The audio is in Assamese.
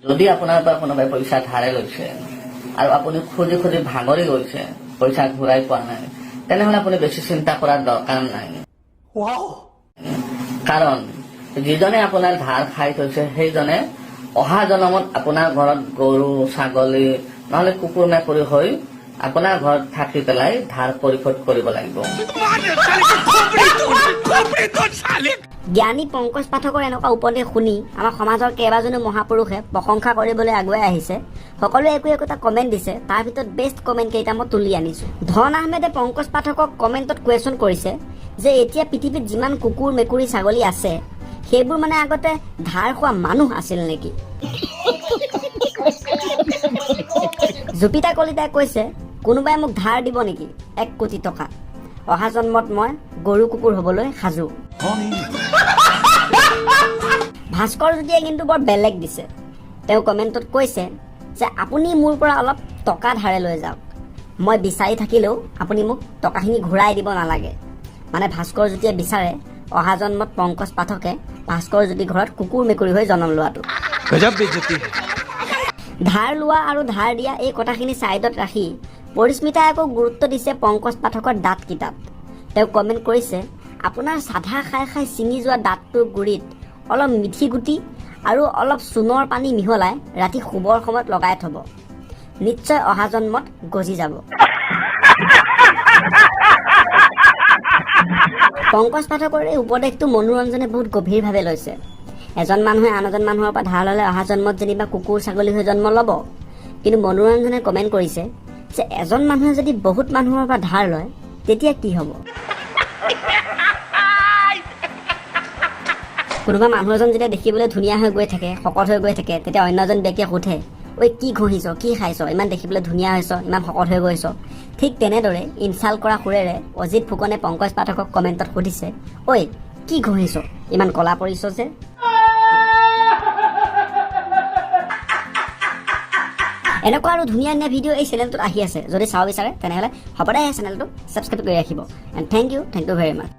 যদি আপোনাৰ পৰা কোনোবাই পইচা ধাৰে লৈছে আৰু আপুনি খুজি খুজি ভাগৰি গৈছে পইচা ঘূৰাই পোৱা নাই তেনেহলে আপুনি বেছি চিন্তা কৰাৰ দৰকাৰ নাই কাৰণ যিজনে আপোনাৰ ধাৰ খাই থৈছে সেইজনে অহা জনমত আপোনাৰ ঘৰত গৰু ছাগলী নহলে কুকুৰ মেকুৰী হৈ আপোনাৰ ঘৰত থাকি পেলাই ধাৰ পৰিশোধ কৰিব লাগিব জ্ঞানী পংকজ পাঠকৰ এনেকুৱা উপদেশ শুনি আমাৰ সমাজৰ কেইবাজনো মহাপুৰুষে প্ৰশংসা কৰিবলৈ আগুৱাই আহিছে সকলোৱে একোটা কমেণ্ট দিছে তাৰ ভিতৰত বেষ্ট কমেণ্ট কেইটা মই তুলি আনিছো ধন আহমেদে পংকজ পাঠকক কমেণ্টত কুৱেশ্যন কৰিছে যে এতিয়া পৃথিৱীত যিমান কুকুৰ মেকুৰী ছাগলী আছে সেইবোৰ মানে আগতে ধাৰ খোৱা মানুহ আছিল নেকি জুপিতা কলিতাই কৈছে কোনোবাই মোক ধাৰ দিব নেকি 1 কোটি টকা অহা জন্মত মই গৰু কুকুৰ হবলৈ সাজু ভাস্কৰ জ্যোতিয়ে কিন্তু বৰ বেলেগ দিছে তেওঁ কমেণ্টত কৈছে যে আপুনি মোৰ পৰা অলপ টকা ধাৰে লৈ যাওক মই বিচাৰি থাকিলেও আপুনি মোক টকাখিনি ঘূৰাই দিব নালাগে মানে ভাস্কৰ জ্যোতিয়ে বিচাৰে অহা জন্মত পংকজ পাঠকে ভাস্কৰ জ্যোতি ঘৰত কুকুৰ মেকুৰী হৈ জন্ম লোৱাটো ধাৰ লোৱা আৰু ধাৰ দিয়া এই কথাখিনি ছাইডত ৰাখি পৰিস্মিতাই আকৌ গুৰুত্ব দিছে পংকজ পাঠকৰ দাঁত কিতাপ তেওঁ কমেণ্ট কৰিছে আপোনাৰ সাধা খাই খাই ছিঙি যোৱা দাঁতটোৰ গুৰিত অলপ মিঠি গুটি আৰু অলপ চূণৰ পানী মিহলাই ৰাতি শুবৰ সময়ত লগাই থব নিশ্চয় অহা জন্মত গজি যাব পংকজ পাঠকৰ এই উপদেশটো মনোৰঞ্জনে বহুত গভীৰভাৱে লৈছে এজন মানুহে আন এজন মানুহৰ পৰা ধাৰ ল'লে অহা জন্মত যেনিবা কুকুৰ ছাগলী হৈ জন্ম ল'ব কিন্তু মনোৰঞ্জনে কমেণ্ট কৰিছে যে এজন মানুহে যদি বহুত মানুহৰ পৰা ধাৰ লয় তেতিয়া কি হ'ব কোনোবা মানুহ এজন যেতিয়া দেখিবলৈ ধুনীয়া হৈ গৈ থাকে শকত হৈ গৈ থাকে তেতিয়া অন্য এজন ব্যক্তিয়ে সোধে ঐ কি ঘঁহিছ কি খাইছ ইমান দেখিবলৈ ধুনীয়া হৈছ ইমান শকত হৈ গৈছ ঠিক তেনেদৰে ইনচাল্ট কৰা সুৰেৰে অজিত ফুকনে পংকজ পাঠকক কমেণ্টত সুধিছে ঐ কি ঘঁহিছ ইমান কলা পৰিছ যে এনেকুৱা আৰু ধুনীয়া ধুনীয়া ভিডিঅ' এই চেনেলটোত আহি আছে যদি চাব বিচাৰে তেনেহ'লে হ'ব দে চেনেলটো ছাবস্ক্ৰাইব কৰি ৰাখিব and thank you very much